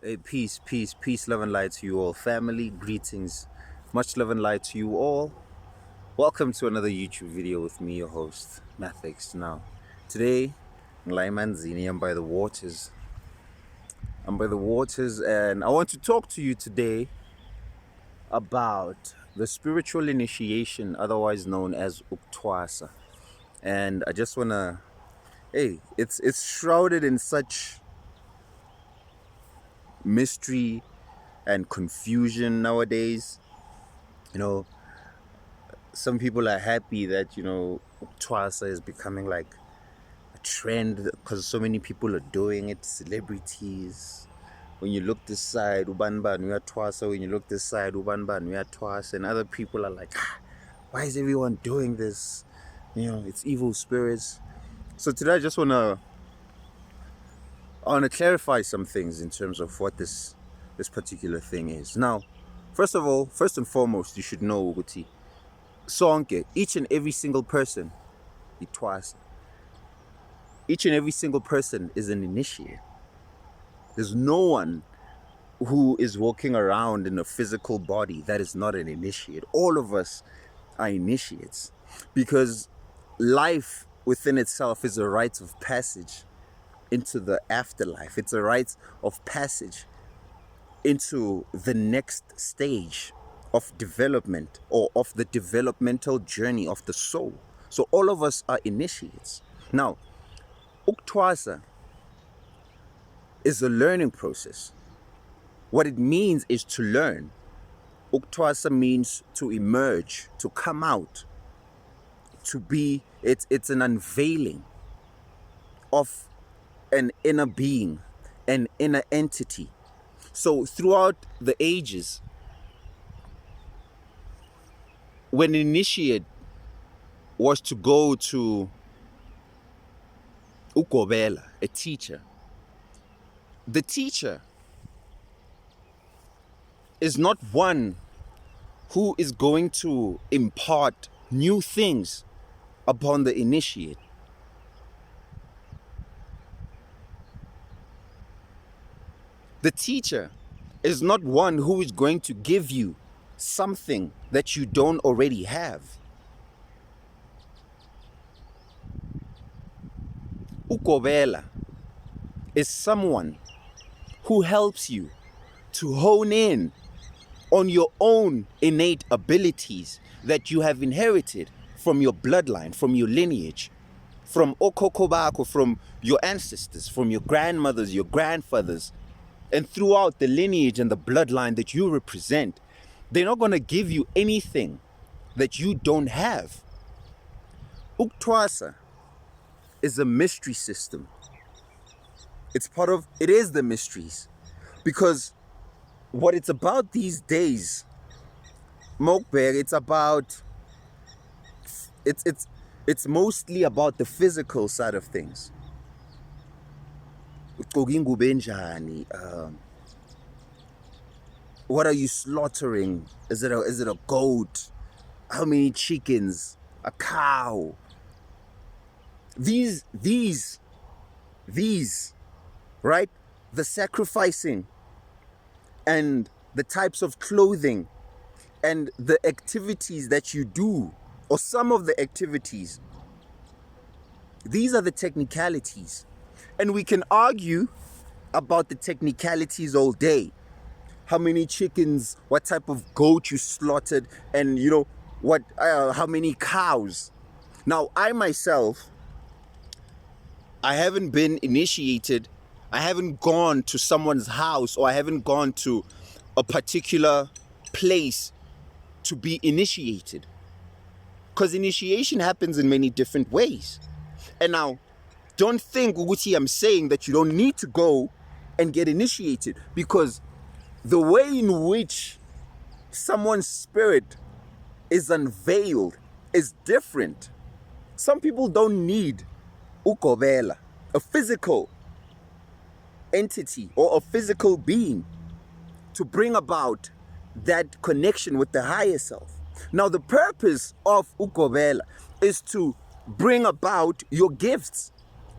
Hey, peace, love and light to you all. Family, greetings. Much love and light to you all. Welcome to another YouTube video with me, your host, Mathix. Now, today, Nglaymanzini, I'm by the waters. And I want to talk to you today about the spiritual initiation, otherwise known as Ukuthwasa. And I just wanna, it's shrouded in such mystery and confusion nowadays. You know, some people are happy that Ukuthwasa is becoming like a trend because so many people are doing it. Celebrities. When you look this side, ubanban we are Twasa. When you look this side, ubanban we are Twasa. And other people are like, why is everyone doing this? It's evil spirits. So today I wanna clarify some things in terms of what this particular thing is. Now, first and foremost, you should know Uguti. Sonke, each and every single person, Itwasa. Each and every single person is an initiate. There's no one who is walking around in a physical body that is not an initiate. All of us are initiates because life within itself is a rite of passage into the afterlife. It's a rite of passage into the next stage of development or of the developmental journey of the soul. So all of us are initiates. Now, Ukuthwasa is a learning process. What it means is to learn. Ukuthwasa means to emerge, to come out, to be, it's an unveiling of an inner being, an inner entity. So throughout the ages, when an initiate was to go to Ukobela, a teacher, the teacher is not one who is going to impart new things upon the initiate. The teacher is not one who is going to give you something that you don't already have. Ukobela is someone who helps you to hone in on your own innate abilities that you have inherited from your bloodline, from your lineage, from Okokobako, from your ancestors, from your grandmothers, your grandfathers, and throughout the lineage and the bloodline that you represent. They're not going to give you anything that you don't have. Ukuthwasa is a mystery system. It is the mysteries. Because what it's about these days, Mokber, it's mostly about the physical side of things. What are you slaughtering? Is it a goat? How many chickens? A cow? These, right? The sacrificing and the types of clothing and the activities that you do, or some of the activities. These are the technicalities. And we can argue about the technicalities all day. How many chickens, what type of goat you slaughtered, and how many cows. Now, I myself, I haven't been initiated. I haven't gone to someone's house, or I haven't gone to a particular place to be initiated. Because initiation happens in many different ways. And now, don't think, Uguti, I'm saying that you don't need to go and get initiated, because the way in which someone's spirit is unveiled is different. Some people don't need Ukobela, a physical entity or a physical being, to bring about that connection with the higher self. Now, the purpose of Ukobela is to bring about your gifts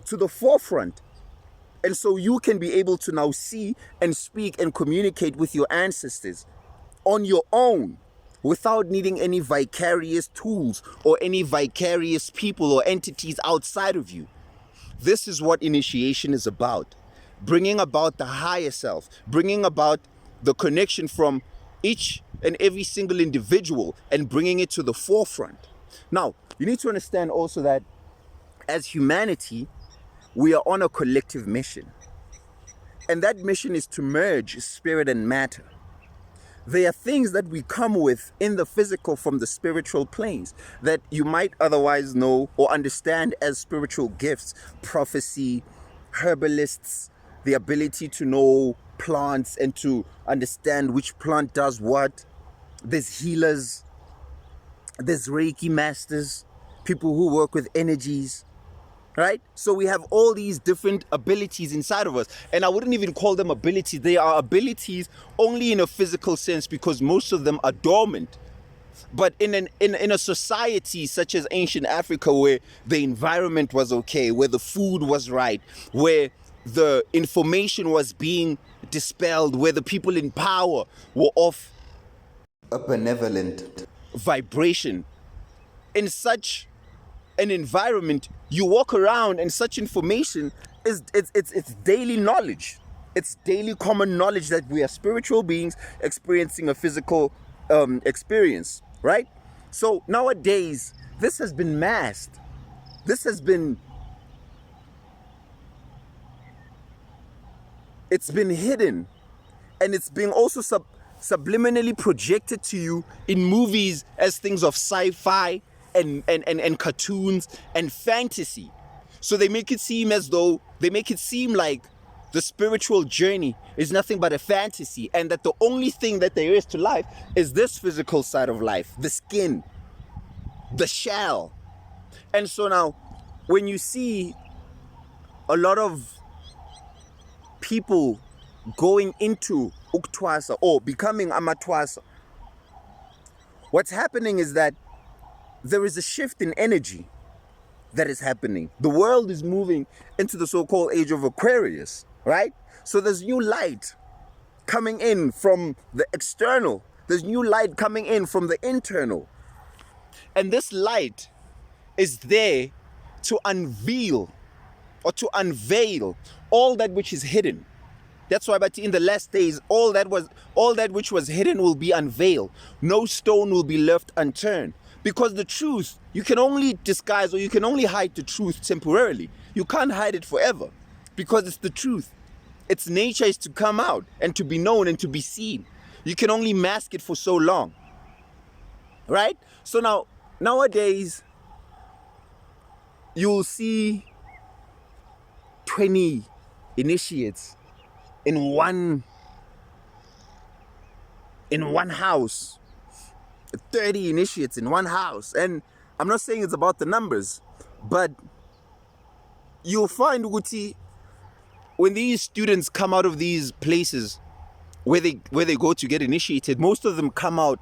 to the forefront. And so you can be able to now see and speak and communicate with your ancestors on your own without needing any vicarious tools or any vicarious people or entities outside of you. This is what initiation is about. Bringing about the higher self, bringing about the connection from each and every single individual and bringing it to the forefront. Now, you need to understand also that as humanity, we are on a collective mission. And that mission is to merge spirit and matter. There are things that we come with in the physical from the spiritual planes that you might otherwise know or understand as spiritual gifts, prophecy, herbalists, the ability to know plants and to understand which plant does what. There's healers, there's Reiki masters, people who work with energies, right? So we have all these different abilities inside of us, and I wouldn't even call them abilities. They are abilities only in a physical sense because most of them are dormant. But in a society such as ancient Africa, where the environment was okay, where the food was right, where the information was being dispelled, where the people in power were of a benevolent vibration, in such an environment, you walk around and such information is it's daily knowledge. It's daily common knowledge that we are spiritual beings experiencing a physical experience, right? So nowadays, this has been masked. This has been, it's been hidden, and it's being also subliminally projected to you in movies as things of sci-fi and cartoons and fantasy. So they make it seem as though, they make it seem like the spiritual journey is nothing but a fantasy, and that the only thing that there is to life is this physical side of life, the skin, the shell. And so now, when you see a lot of people going into Ukuthwasa or becoming Amathwasa, what's happening is that there is a shift in energy that is happening. The world is moving into the so-called age of Aquarius, right? So there's new light coming in from the external. There's new light coming in from the internal. And this light is there to unveil or to unveil all that which is hidden. That's why, but in the last days, all that which was hidden will be unveiled. No stone will be left unturned. Because the truth, you can only disguise or you can only hide the truth temporarily. You can't hide it forever because it's the truth. Its nature is to come out and to be known and to be seen. You can only mask it for so long, right? So now, nowadays, you'll see 20 initiates in one house. 30 initiates in one house. And I'm not saying it's about the numbers, but you'll find Uguti, when these students come out of these places where they go to get initiated, most of them come out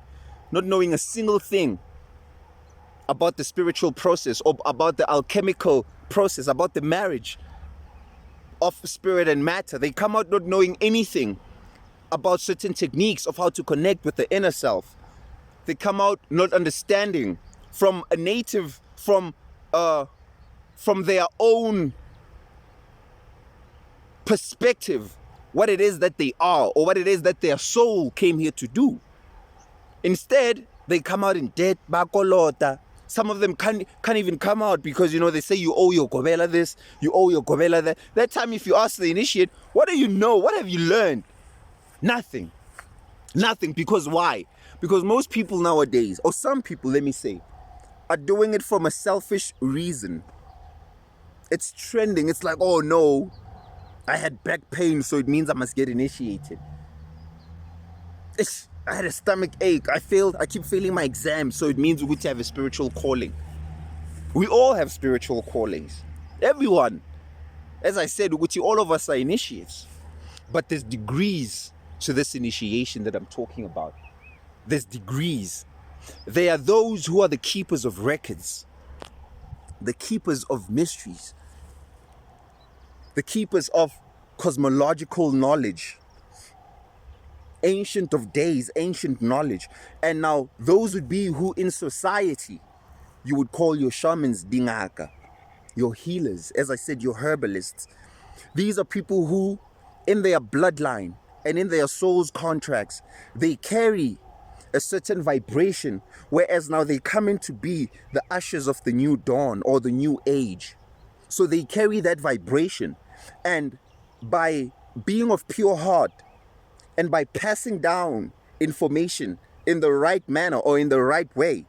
not knowing a single thing about the spiritual process or about the alchemical process, about the marriage of spirit and matter. They come out not knowing anything about certain techniques of how to connect with the inner self. They come out not understanding from a native, from their own perspective, what it is that they are or what it is that their soul came here to do. Instead, they come out in debt, bakolota. Some of them can't even come out because, they say you owe your gobela this, you owe your gobela that. That time, if you ask the initiate, what do you know? What have you learned? Nothing. Nothing. Because why? Because most people nowadays, or some people, let me say, are doing it from a selfish reason. It's trending. It's like, oh no, I had back pain, so it means I must get initiated. I had a stomach ache. I keep failing my exam, so it means we have a spiritual calling. We all have spiritual callings. Everyone. As I said, all of us are initiates. But there's degrees to this initiation that I'm talking about. There's degrees. There are those who are the keepers of records, the keepers of mysteries, the keepers of cosmological knowledge, ancient of days, ancient knowledge. And now those would be who in society you would call your shamans dingaka, your healers, as I said, your herbalists. These are people who in their bloodline and in their soul's contracts, they carry a certain vibration, whereas now they come in to be the ushers of the new dawn or the new age. So they carry that vibration, and by being of pure heart and by passing down information in the right manner or in the right way,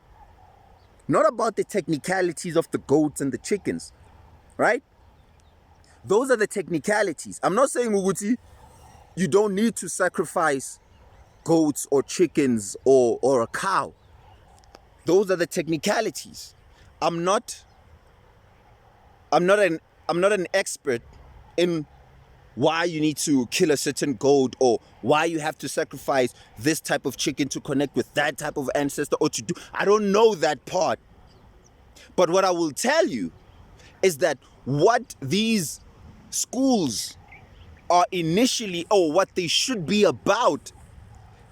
not about the technicalities of the goats and the chickens, right? Those are the technicalities. I'm not saying, Uguti, you don't need to sacrifice goats or chickens or a cow. Those are the technicalities. I'm not an expert in why you need to kill a certain goat or why you have to sacrifice this type of chicken to connect with that type of ancestor or to do. I don't know that part. But what I will tell you is that what these schools are initially, or what they should be about,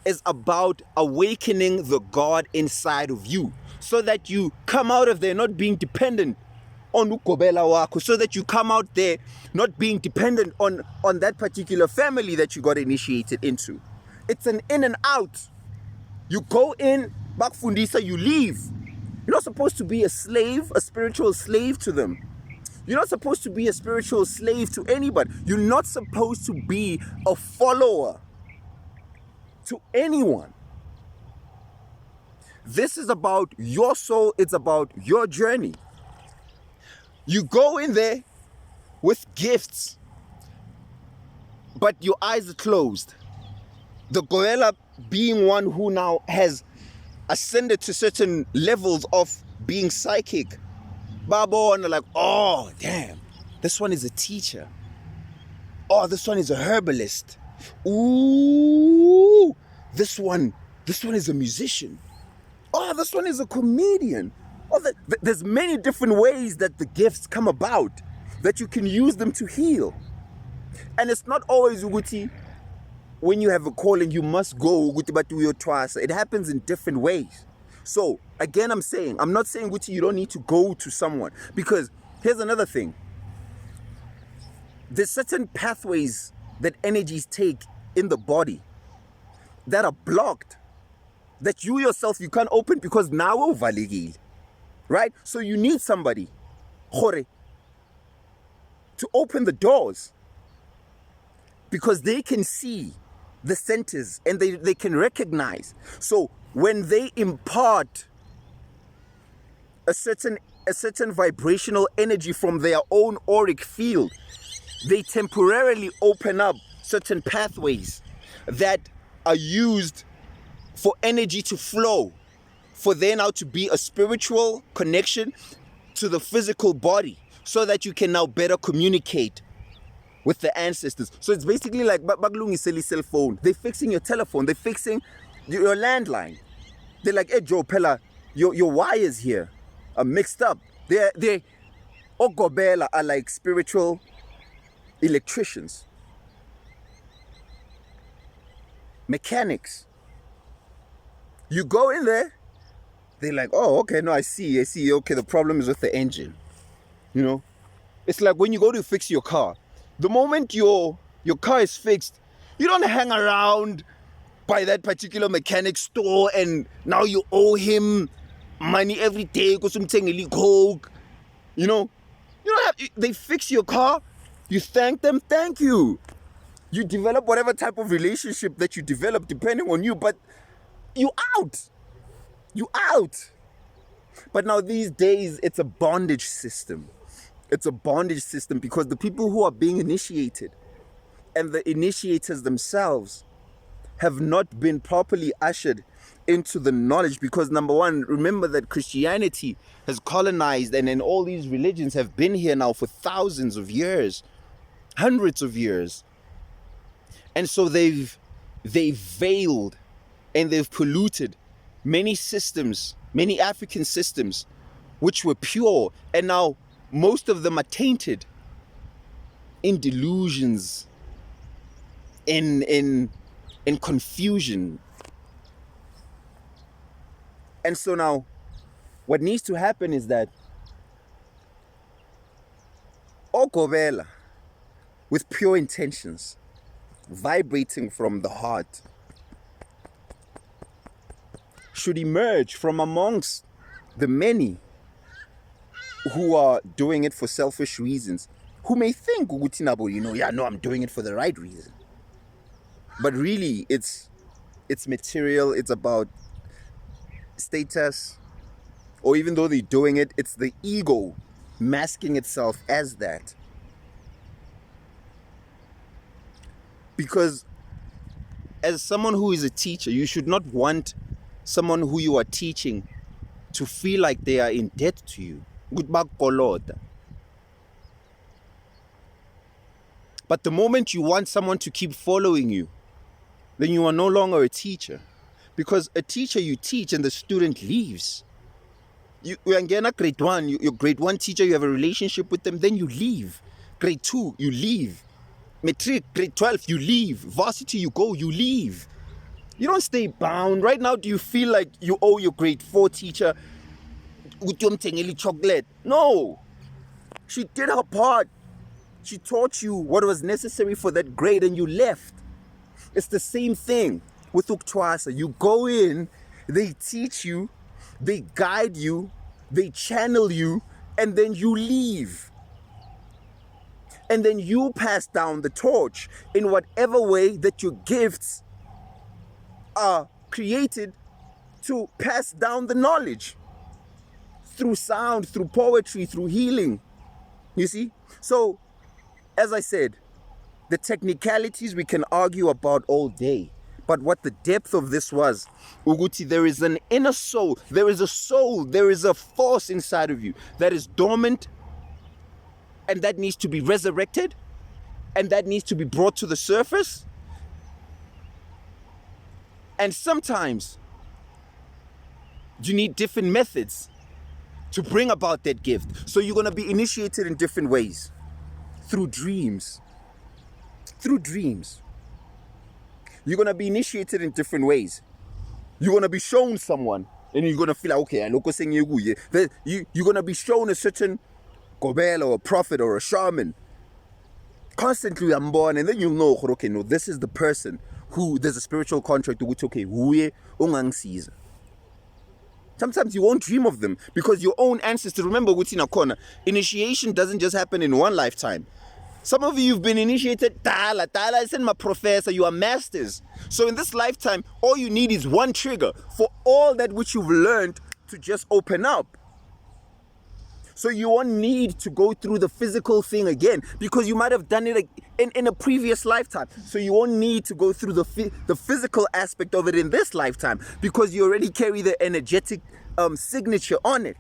is about awakening the God inside of you, so that you come out of there not being dependent on ukobela wako, so that you come out there not being dependent on that particular family that you got initiated into. It's an in and out. You go in, bakfundisa, you leave. You're not supposed to be a slave, a spiritual slave to them. You're not supposed to be a spiritual slave to anybody. You're not supposed to be a follower to anyone. This is about your soul. It's about your journey. You go in there with gifts, but your eyes are closed. The gorilla being one who now has ascended to certain levels of being psychic. Babo, and they're like, oh, damn, this one is a teacher. Oh, this one is a herbalist. Ooh, this one is a musician. Oh, this one is a comedian. Oh, there's many different ways that the gifts come about, that you can use them to heal. And it's not always, Uguti, when you have a calling, you must go, Uguti, but do your Ukuthwasa. It happens in different ways. So, again, I'm not saying, Uguti, you don't need to go to someone. Because here's another thing. There's certain pathways that energies take in the body that are blocked, that you yourself, you can't open because now uvalekile, right? So you need somebody, Khore, to open the doors, because they can see the centers and they can recognize. So when they impart a certain vibrational energy from their own auric field, they temporarily open up certain pathways that are used for energy to flow, for there now to be a spiritual connection to the physical body, so that you can now better communicate with the ancestors. So it's basically like baglungiseli cell phone. They're fixing your telephone. They're fixing your landline. They're like, hey Joe Pella, your wires here are mixed up. They Ogobela are like spiritual electricians, mechanics. You go in there, they're like, oh, okay, no, I see, okay, the problem is with the engine. You know, it's like when you go to fix your car. The moment your car is fixed, you don't hang around by that particular mechanic store and now you owe him money every day because something coke. You know, you don't have, they fix your car, you thank them, thank you. You develop whatever type of relationship that you develop depending on you, but you out. But now these days, it's a bondage system. It's a bondage system because the people who are being initiated and the initiators themselves have not been properly ushered into the knowledge, because number one, remember that Christianity has colonized, and then all these religions have been here now for thousands of years, hundreds of years. And so they've veiled and they've polluted many systems, many African systems, which were pure, and now most of them are tainted in delusions in confusion. And so now what needs to happen is that Okobela, with pure intentions, vibrating from the heart, should emerge from amongst the many who are doing it for selfish reasons, who may think, I'm doing it for the right reason. But really, it's material, it's about status, or even though they're doing it, it's the ego masking itself as that. Because as someone who is a teacher, you should not want someone who you are teaching to feel like they are in debt to you. But the moment you want someone to keep following you, then you are no longer a teacher. Because a teacher, you teach and the student leaves. You are grade 1, your grade 1 teacher, you have a relationship with them, then you leave. Grade 2, you leave. Matric, grade 12, you leave. Varsity, you go, you leave. You don't stay bound. Right now, do you feel like you owe your grade 4 teacher chocolate? No. She did her part. She taught you what was necessary for that grade and you left. It's the same thing with Ukuthwasa. You go in, they teach you, they guide you, they channel you, and then you leave. And then you pass down the torch in whatever way that your gifts are created to pass down the knowledge. Through sound, through poetry, through healing. You see? So, as I said, the technicalities we can argue about all day. But what the depth of this was, Uguti, there is an inner soul. There is a soul. There is a force inside of you that is dormant and that needs to be resurrected and that needs to be brought to the surface. And sometimes you need different methods to bring about that gift. So you're going to be initiated in different ways. Through dreams. Through dreams. You're going to be initiated in different ways. You're going to be shown someone. And you're going to feel like, okay, you're going to be shown a certain gobel or a prophet or a shaman. Constantly I'm born, and then you'll know, okay, no, this is the person who there's a spiritual contract to which, okay, sees. Sometimes you won't dream of them because your own ancestors, remember, initiation doesn't just happen in one lifetime. Some of you have been initiated, Tala is my professor, you are masters. So in this lifetime, all you need is one trigger for all that which you've learned to just open up. So you won't need to go through the physical thing again because you might have done it in a previous lifetime. So you won't need to go through the physical aspect of it in this lifetime because you already carry the energetic signature on it.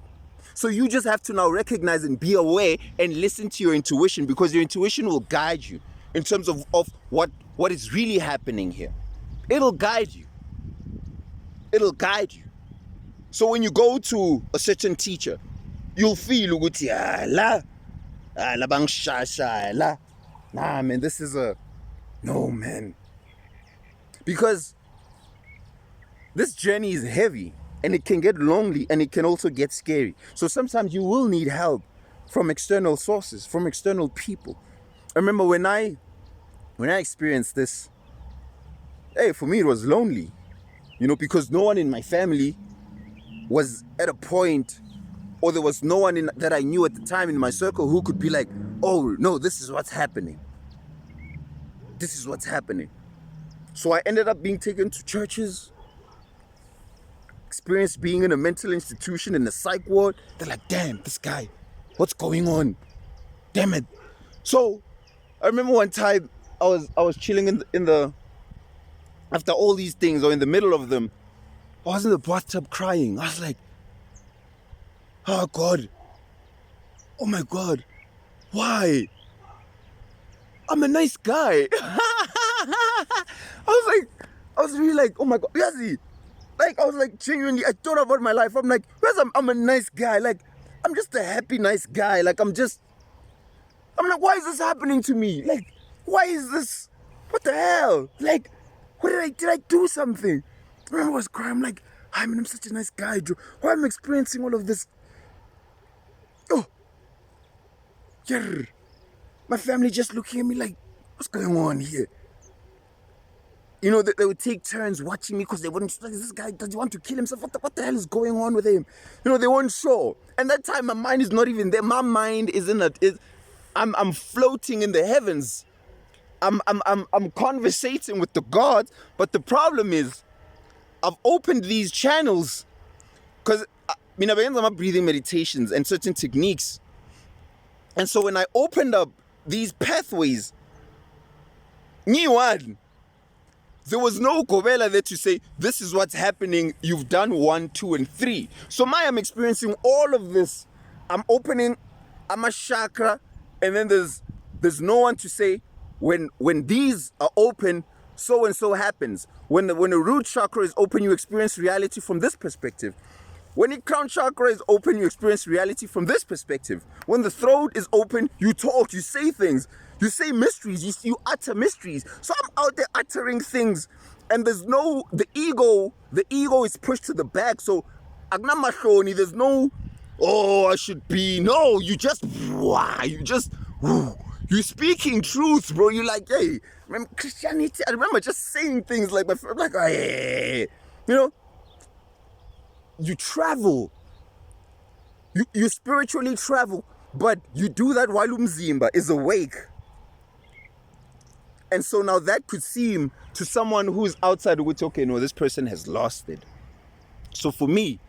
So you just have to now recognize and be aware and listen to your intuition because your intuition will guide you in terms of what is really happening here. It'll guide you. It'll guide you. So when you go to a certain teacher, you'll feel, nah, man, this is no, man. Because this journey is heavy and it can get lonely and it can also get scary. So sometimes you will need help from external sources, from external people. I remember when I experienced this, for me it was lonely, because no one in my family was at a point, or there was no one that I knew at the time in my circle who could be like, oh, no, this is what's happening. This is what's happening. So I ended up being taken to churches, experienced being in a mental institution in the psych ward. They're like, damn, this guy, what's going on? Damn it. So I remember one time I was chilling in the after all these things, or in the middle of them, I was in the bathtub crying. I was like, oh God, oh my God, why? I'm a nice guy. I was really like, oh my God, Yazi. Like, I was like, genuinely, I thought about my life. I'm like, I'm a nice guy. Like, I'm just a happy, nice guy. Like, I'm like, why is this happening to me? Like, why is this? what the hell? Like, what did I do something? I remember I was crying. I'm like, I'm such a nice guy, Joe. Why am I experiencing all of this? Oh, yeah. My family just looking at me like, what's going on here? You know, they would take turns watching me because they wouldn't, like, this guy, does he want to kill himself? What the hell is going on with him? You know, they weren't sure. And that time, my mind is not even there. My mind is in I'm floating in the heavens. I'm conversating with the gods. But the problem is, I've opened these channels because, I'm breathing meditations and certain techniques. And so when I opened up these pathways, there was no Govela there to say, this is what's happening. You've done 1, 2, and 3. So I'm experiencing all of this. I'm opening, I'm a chakra, and then there's no one to say, when these are open, so and so happens. When the root chakra is open, you experience reality from this perspective. When the crown chakra is open, you experience reality from this perspective. When the throat is open, you talk, you say things. You say mysteries, you utter mysteries. So I'm out there uttering things. And there's no, the ego is pushed to the back. So, there's no, oh, I should be. No, you're speaking truth, bro. You're like, hey, remember Christianity? I remember just saying things like, hey, you know, you travel. You spiritually travel. But you do that while umzimba is awake. And so now that could seem to someone who's outside, which, okay, no, this person has lost it. So for me,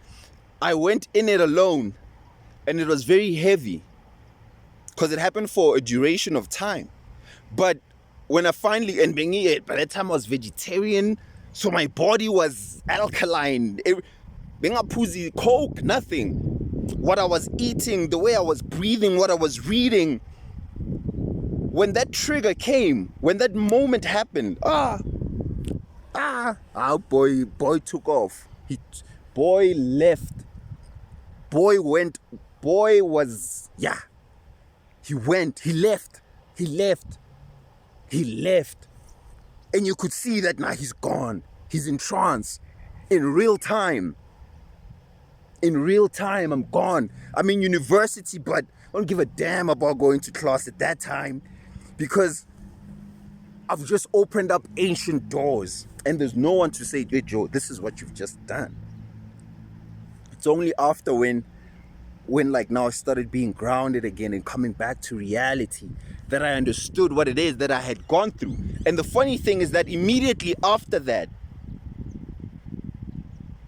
I went in it alone, and it was very heavy because it happened for a duration of time. But when I finally, and by that time I was vegetarian, so my body was alkaline. Being a pussy, coke, nothing. What I was eating, the way I was breathing, what I was reading. When that trigger came, when that moment happened, boy took off. Boy left. Boy went. Boy was, he went. He left. And you could see that now he's gone. He's in trance. In real time, I'm gone. I'm in university, but I don't give a damn about going to class at that time. Because I've just opened up ancient doors and there's no one to say, hey, Joe, this is what you've just done. It's only after when like now I started being grounded again and coming back to reality that I understood what it is that I had gone through. And the funny thing is that immediately after that,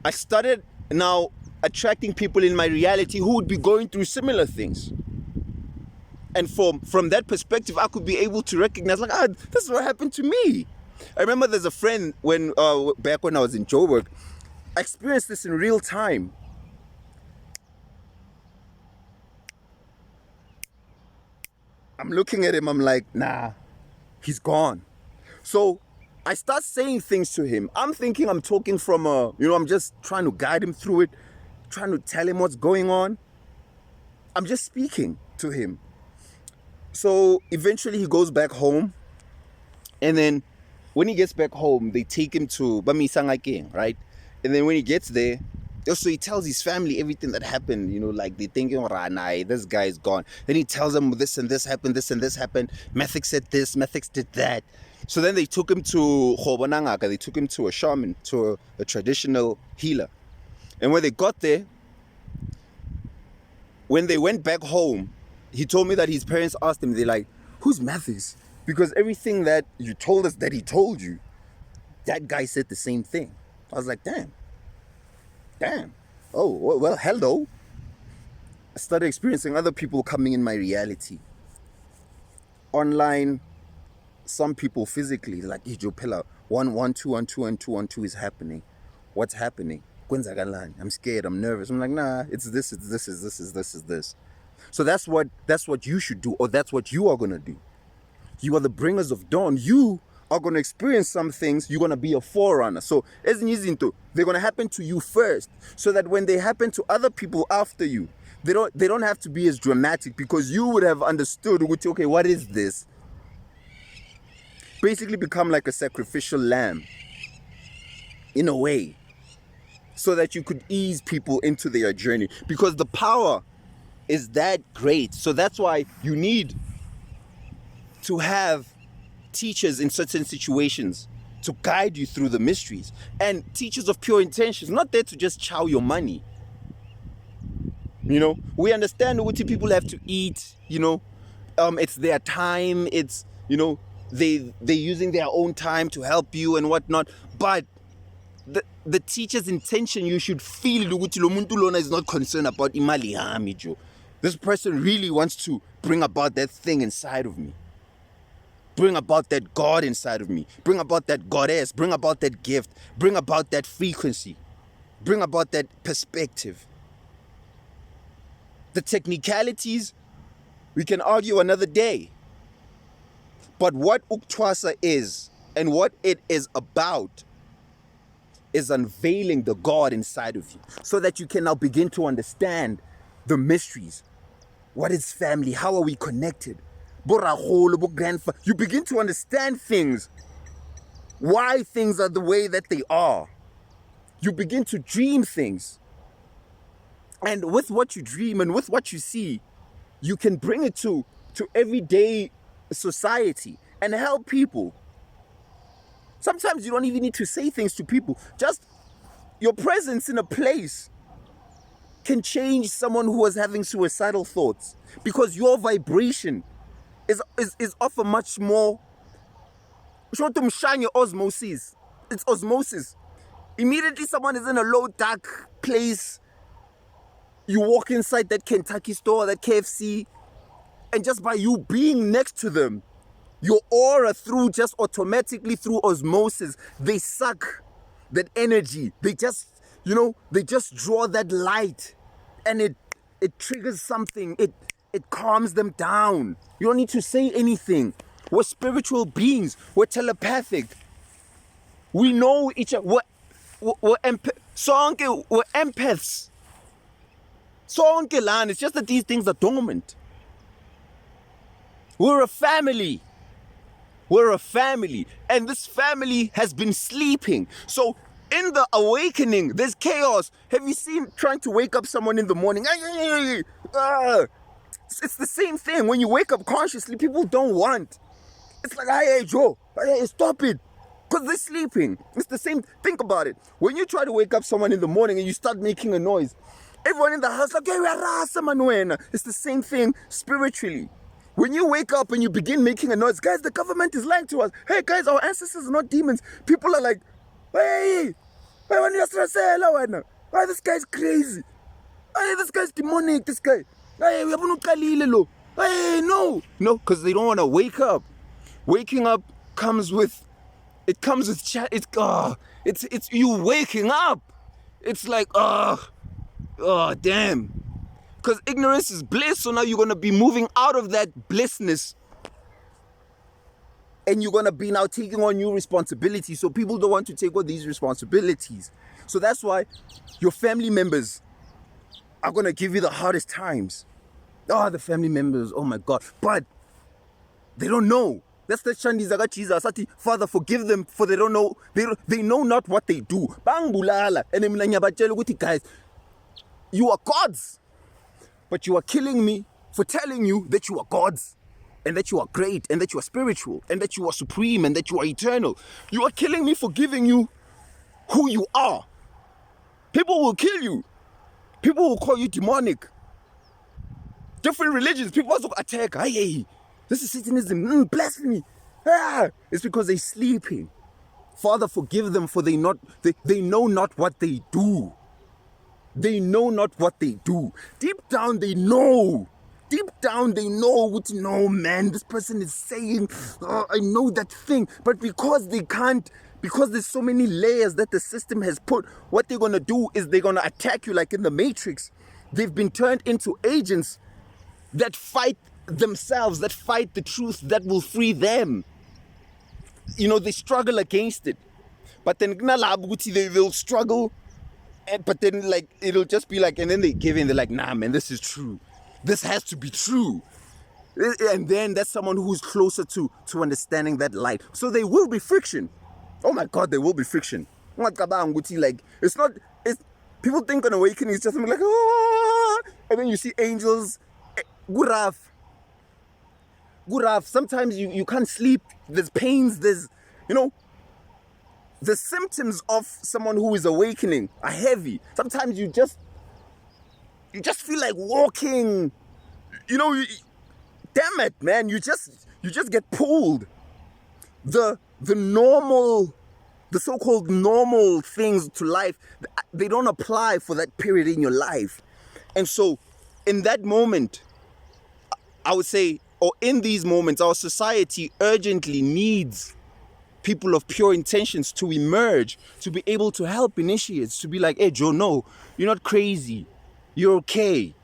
I started now attracting people in my reality who would be going through similar things. And from that perspective, I could be able to recognize, like, this is what happened to me. I remember there's a friend when back when I was in Joburg, I experienced this in real time. I'm looking at him, I'm like, nah, he's gone. So I start saying things to him. I'm thinking I'm talking from I'm just trying to guide him through it, trying to tell him what's going on. I'm just speaking to him. So eventually he goes back home, and then when he gets back home, they take him to Bamisanga King, right? And then when he gets there, also he tells his family everything that happened, like they're thinking, Ranai, this guy is gone. Then he tells them this and this happened, this and this happened. Mathix said this, Mathix did that. So then they took him to Khobonangaka, they took him to a shaman, to a traditional healer. And when they got there, when they went back home, he told me that his parents asked him, they're like, who's Mathis? Because everything that you told us that he told you, that guy said the same thing. I was like, damn. Oh, well, hello. I started experiencing other people coming in my reality. Online, some people physically, like, Joe Pella, 1 1 2 1 2 1 2 1 2 is happening. What's happening? I'm scared, I'm nervous. I'm like, nah, it's this. So that's what you should do, or that's what you are going to do. You are the bringers of dawn. You are going to experience some things. You're going to be a forerunner. So they're going to happen to you first, so that when they happen to other people after you, they don't have to be as dramatic, because you would have understood, okay, what is this? basically become like a sacrificial lamb, in a way, so that you could ease people into their journey, because the power is that great. So that's why you need to have teachers in certain situations to guide you through the mysteries, and teachers of pure intentions, not there to just chow your money. You know, we understand what people have to eat, you know, it's their time, it's, you know, they're using their own time to help you and whatnot, but the teacher's intention, you should feel ukuthi lo muntu lona is not concerned about imali yami, Joe. This person really wants to bring about that thing inside of me, bring about that God inside of me, bring about that goddess, bring about that gift, bring about that frequency, bring about that perspective. The technicalities, we can argue another day. But what Ukuthwasa is and what it is about is unveiling the God inside of you, so that you can now begin to understand the mysteries. What is family? How are we connected? You begin to understand things, why things are the way that they are. You begin to dream things. And with what you dream and with what you see, you can bring it to everyday society and help people. Sometimes you don't even need to say things to people. Just your presence in a place can change someone who was having suicidal thoughts, because your vibration is of a much more osmosis. It's osmosis. Immediately someone is in a low, dark place, you walk inside that Kentucky store, that KFC, and just by you being next to them, your aura, through just automatically through osmosis, they suck that energy. They just, you know, they just draw that light, and it triggers something. It calms them down. You don't need to say anything. We're spiritual beings. We're telepathic. We know each other. We're empaths. It's just that these things are dormant. We're a family. We're a family. And this family has been sleeping. So in the awakening, there's chaos. Have you seen trying to wake up someone in the morning? It's the same thing. When you wake up consciously, people don't want. It's like, hey, Joe, hey, stop it. Because they're sleeping. It's the same. Think about it. When you try to wake up someone in the morning and you start making a noise, everyone in the house like, hey, it's the same thing spiritually. When you wake up and you begin making a noise, guys, the government is lying to us. Hey, guys, our ancestors are not demons. People are like, hey, this guy's crazy. Hey, this guy's demonic, this guy. Hey, no, because they don't want to wake up. Waking up comes with chat. It's you waking up. It's like, oh, damn. Because ignorance is bliss, so now you're going to be moving out of that blissness. And you're going to be now taking on new responsibilities. So people don't want to take on these responsibilities. So that's why your family members are going to give you the hardest times. Oh, the family members, oh my God. But they don't know. That's the Chandizaga Jesus. Father, forgive them, for they don't know. They know not what they do. And guys, you are gods. But you are killing me for telling you that you are gods, and that you are great, and that you are spiritual, and that you are supreme, and that you are eternal. You are killing me for giving you who you are. People will kill you. People will call you demonic. Different religions, people also attack. Hey, this is Satanism, blasphemy. It's because they're sleeping. Father, forgive them, for they know not what they do. They know not what they do. Deep down, they know. Deep down, they know what, no, man, this person is saying, I know that thing. But because they can't, because there's so many layers that the system has put, what they're going to do is they're going to attack you like in the Matrix. They've been turned into agents that fight themselves, that fight the truth that will free them. You know, they struggle against it. But then they will struggle. But then, like, it'll just be like, and then they give in. They're like, nah, man, this is true. This has to be true. And then that's someone who's closer to understanding that light. So there will be friction. Oh my God, there will be friction. Like, it's not, it's, people think an awakening is just like, ah, and then you see angels, guraf. Sometimes you can't sleep, there's pains, there's, the symptoms of someone who is awakening are heavy. Sometimes you just feel like walking, damn it, man, you just get pulled. The so-called normal things to life, they don't apply for that period in your life. And so in that moment, I would say, or in these moments, our society urgently needs people of pure intentions to emerge, to be able to help initiates, to be like, hey, Joe, no, you're not crazy. You're okay.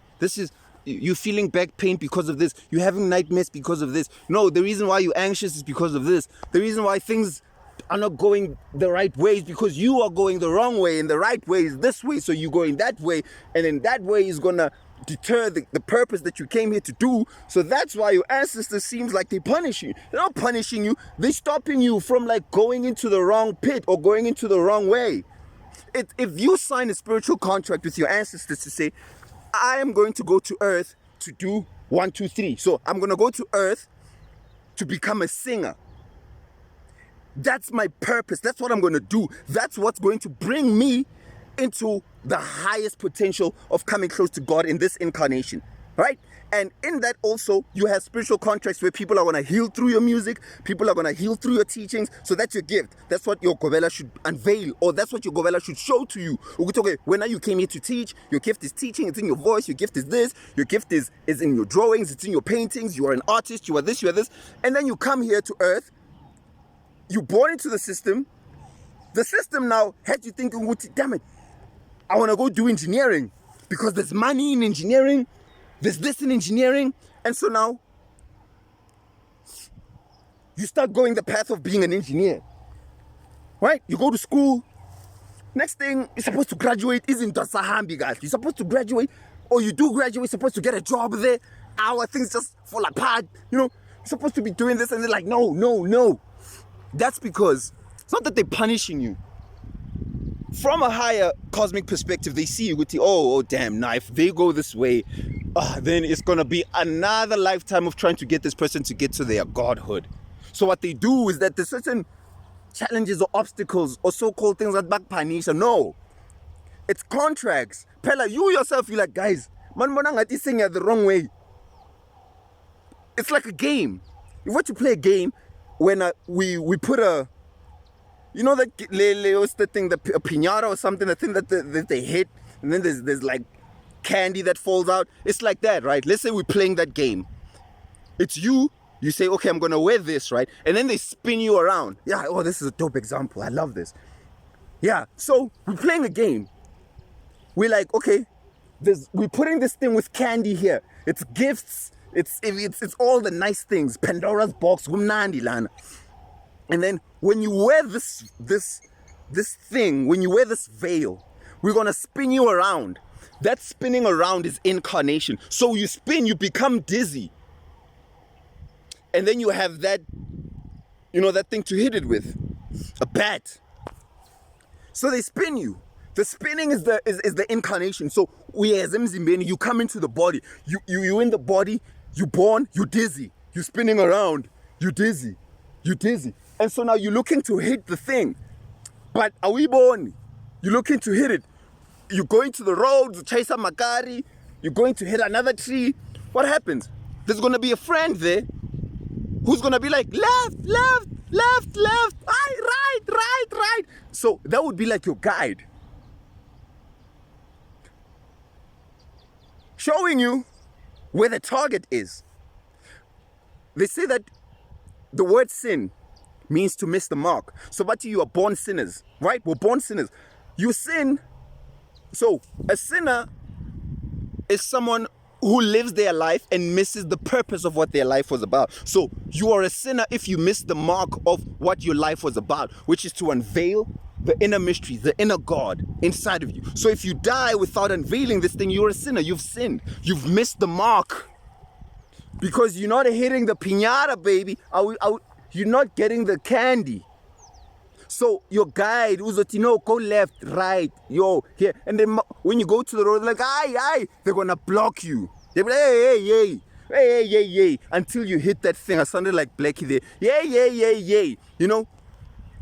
You're feeling back pain because of this. You're having nightmares because of this. No, the reason why you're anxious is because of this. The reason why things are not going the right way is because you are going the wrong way, and the right way is this way. So you're going that way, and then that way is going to deter the purpose that you came here to do. So that's why your ancestors seems like they punish you. They're not punishing you. They're stopping you from like going into the wrong pit or going into the wrong way. If you sign a spiritual contract with your ancestors to say, I am going to go to earth to do 1, 2, 3. So I'm going to go to earth to become a singer. That's my purpose. That's what I'm going to do. That's what's going to bring me into the highest potential of coming close to God in this incarnation, right? And in that also, you have spiritual contracts where people are going to heal through your music, people are going to heal through your teachings. So that's your gift. That's what your Govela should unveil, or that's what your Govela should show to you. Okay, when you came here to teach, your gift is teaching, it's in your voice, your gift is this, your gift is in your drawings, it's in your paintings, you are an artist, you are this, you are this. And then you come here to earth, you're born into the system now has you thinking, damn it, I want to go do engineering because there's money in engineering, there's this in engineering. And so now you start going the path of being an engineer, right? You go to school. Next thing, you're supposed to graduate isn't Dasahambi, guys. You're supposed to graduate, or you do graduate, you're supposed to get a job there. Our things just fall apart, You're supposed to be doing this, and they're like, no. That's because it's not that they're punishing you. From a higher cosmic perspective, they see you with the, oh damn, now if they go this way, then it's going to be another lifetime of trying to get this person to get to their godhood. So what they do is that there's certain challenges or obstacles or so-called things that back panisha. No, it's contracts. Pella, you yourself, you're like, guys, man, is saying it the wrong way. It's like a game. You want to play a game when we put a, what's the thing, a piñata or something, the thing that they hit, and then there's like candy that falls out. It's like that, right? Let's say we're playing that game. It's you say, okay, I'm gonna wear this, right? And then they spin you around. Yeah, oh, this is a dope example. I love this. Yeah, so we're playing a game. We're like, okay, we're putting this thing with candy here. It's gifts. It's all the nice things. Pandora's box, gumnandi lana. And then when you wear this thing, when you wear this veil, we're gonna spin you around. That spinning around is incarnation. So you spin, you become dizzy. And then you have that, that thing to hit it with, a bat. So they spin you. The spinning is the incarnation. So you come into the body. You in the body, you're born, you're dizzy. You're spinning around, you're dizzy. And so now you're looking to hit the thing. But are we born? You're looking to hit it. You're going to the road, chase a makari. You're going to hit another tree. What happens? There's going to be a friend there who's going to be like, left, right. So that would be like your guide. Showing you where the target is. They say that the word sin means to miss the mark. So, but you are born sinners, right? We're born sinners. You sin. So, a sinner is someone who lives their life and misses the purpose of what their life was about. So, you are a sinner if you miss the mark of what your life was about, which is to unveil the inner mystery, the inner God inside of you. So, if you die without unveiling this thing, you're a sinner. You've sinned. You've missed the mark. Because you're not hitting the piñata, baby. You're not getting the candy. So your guide, go left, right, yo, here. And then when you go to the road, like, aye, they're going to block you. They'll be like, hey, until you hit that thing. I sounded like Blackie there. Yeah.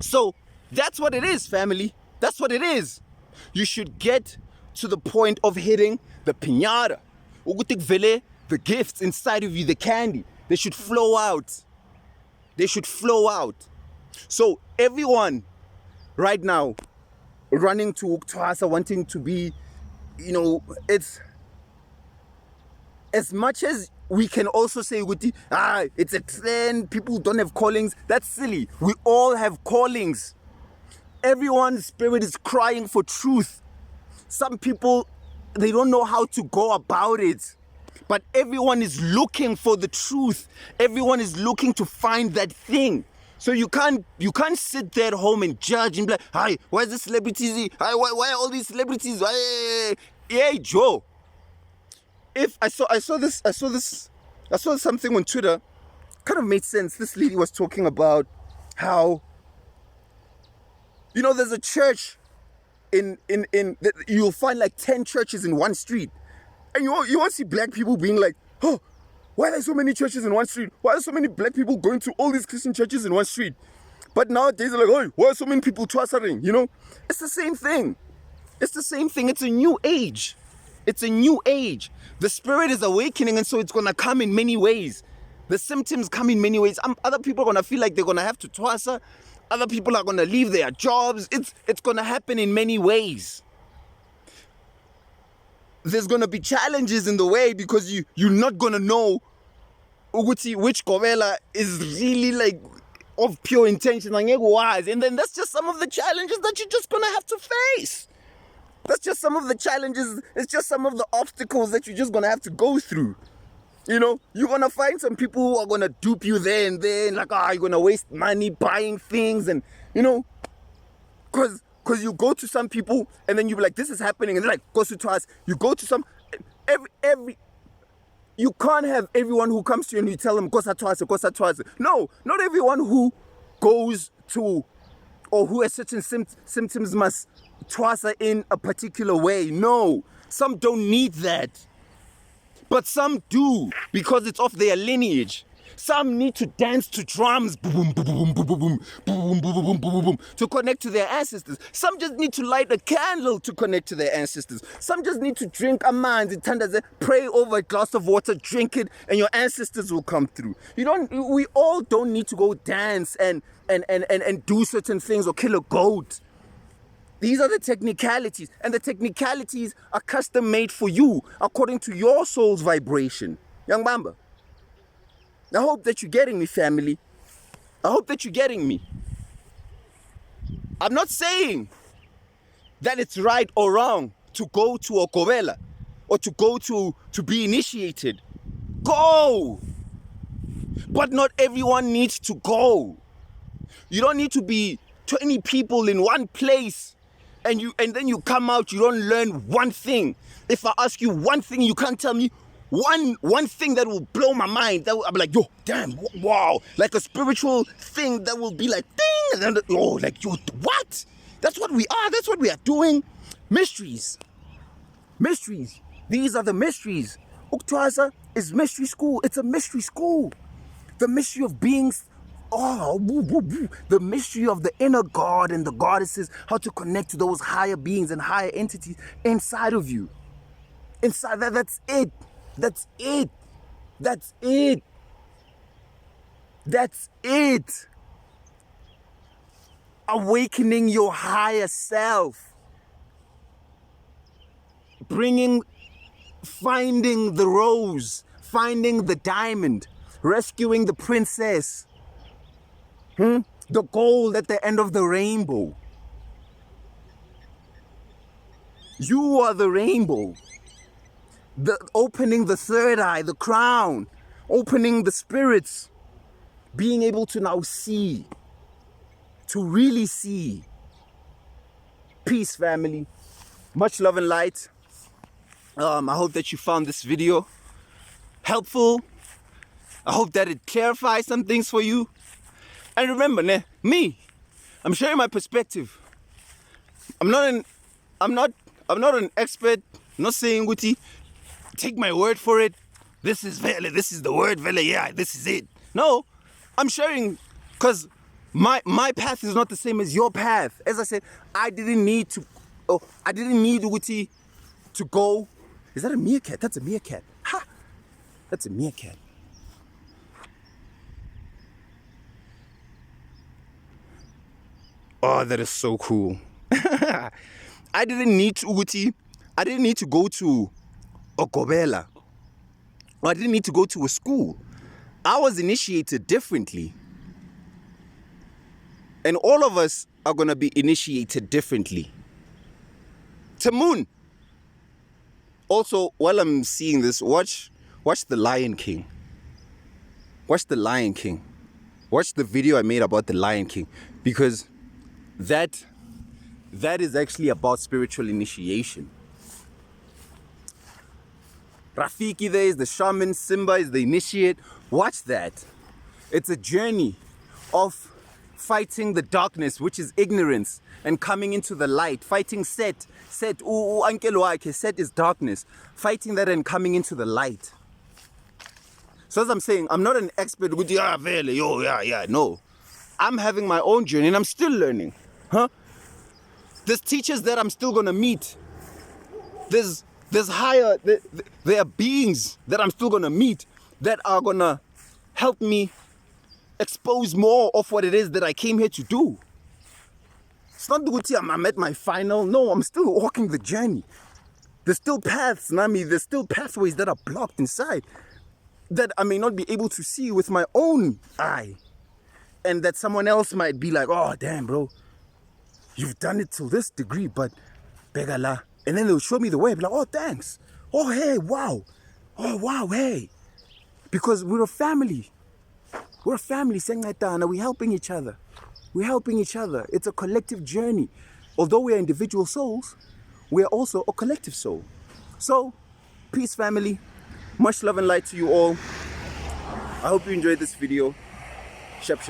So that's what it is, family. That's what it is. You should get to the point of hitting the piñata. The gifts inside of you, the candy, they should flow out. So everyone right now running to Ukuthwasa, wanting to be, it's as much as we can also say, it's a trend, people don't have callings. That's silly. We all have callings. Everyone's spirit is crying for truth. Some people, they don't know how to go about it. But everyone is looking for the truth. Everyone is looking to find that thing. So you can't sit there at home and judge and be like, hi, why is this celebrities? Hi, why are all these celebrities? Hey, Joe. If I saw something on Twitter, kind of made sense. This lady was talking about how, there's a church you'll find like 10 churches in one street. And you won't see black people being like, oh, why are there so many churches in one street? Why are so many black people going to all these Christian churches in one street? But nowadays they're like, oh, why are so many people twasering? It's the same thing. It's a new age. The spirit is awakening, and so it's going to come in many ways. The symptoms come in many ways. Other people are going to feel like they're going to have to twasa. Other people are going to leave their jobs. It's going to happen in many ways. There's going to be challenges in the way because you're not going to know which Kovela is really like of pure intention. And then that's just some of the challenges that you're just going to have to face. That's just some of the challenges. It's just some of the obstacles that you're just going to have to go through. You're going to find some people who are going to dupe you there and then, like, you're going to waste money buying things and, because you go to some people and then you be like, this is happening. And they're like, goes to us. You go to some, you can't have everyone who comes to you and you tell them, goes to us. No, not everyone who goes to, or who has certain symptoms must twasa in a particular way. No, some don't need that. But some do, because it's of their lineage. Some need to dance to drums, boom, boom, boom, boom, boom, boom, boom, boom, boom, boom, boom, boom, to connect to their ancestors. Some just need to light a candle to connect to their ancestors. Some just need to drink a man's, pray over a glass of water, drink it, and your ancestors will come through. We all don't need to go dance and do certain things or kill a goat. These are the technicalities, and the technicalities are custom made for you according to your soul's vibration. Young Bamba, I hope that you're getting me, family. I hope that you're getting me. I'm not saying that it's right or wrong to go to a Kovela or to go to be initiated. Go! But not everyone needs to go. You don't need to be 20 people in one place. And then you come out, you don't learn one thing. If I ask you one thing, you can't tell me one thing that will blow my mind. I'll be like, yo, damn, wow. Like a spiritual thing that will be like, ding. And then, what? That's what we are. That's what we are doing. Mysteries. These are the mysteries. Ukuthwasa is mystery school. It's a mystery school. The mystery of beings. The mystery of the inner God and the goddesses, how to connect to those higher beings and higher entities inside of you. Inside that's it. Awakening your higher self. Finding the rose, finding the diamond, rescuing the princess. The gold at the end of the rainbow. You are the rainbow. Opening the third eye, the crown, opening the spirits, being able to now see, to really see. Peace, family. Much love and light. I hope that you found this video helpful. I hope that it clarifies some things for you. And remember, I'm sharing my perspective. I'm not an expert. I'm not saying Guti, take my word for it. This is Vele, this is the word Vele, yeah, this is it. No, I'm sharing because my path is not the same as your path. As I said, I didn't need Guti to go. Is that a meerkat? That's a meerkat. Ha! That's a meerkat. Oh, that is so cool. I didn't need to go to Okobela. I didn't need to go to a school. I was initiated differently. And all of us are going to be initiated differently. Tamun. Also, while I'm seeing this, watch The Lion King. Watch The Lion King. Watch the video I made about The Lion King. Because that is actually about spiritual initiation. Rafiki there is the shaman, Simba is the initiate. Watch that. It's a journey of fighting the darkness, which is ignorance, and coming into the light. Fighting Set is darkness. Fighting that and coming into the light. So as I'm saying, I'm not an expert. No. I'm having my own journey and I'm still learning. There's teachers that I'm still gonna meet. There's higher, there are beings that I'm still gonna meet that are gonna help me expose more of what it is that I came here to do. It's not the I'm at my final. No, I'm still walking the journey. There's still paths, Nami. There's still pathways that are blocked inside that I may not be able to see with my own eye. And that someone else might be like, oh, damn, bro. You've done it to this degree, but begala. And then they'll show me the way. Be like, oh, thanks. Oh, hey, wow. Oh, wow, hey. Because we're a family. We're a family, Sengatana. We're helping each other. We're helping each other. It's a collective journey. Although we're individual souls, we're also a collective soul. So, peace, family. Much love and light to you all. I hope you enjoyed this video. Shep.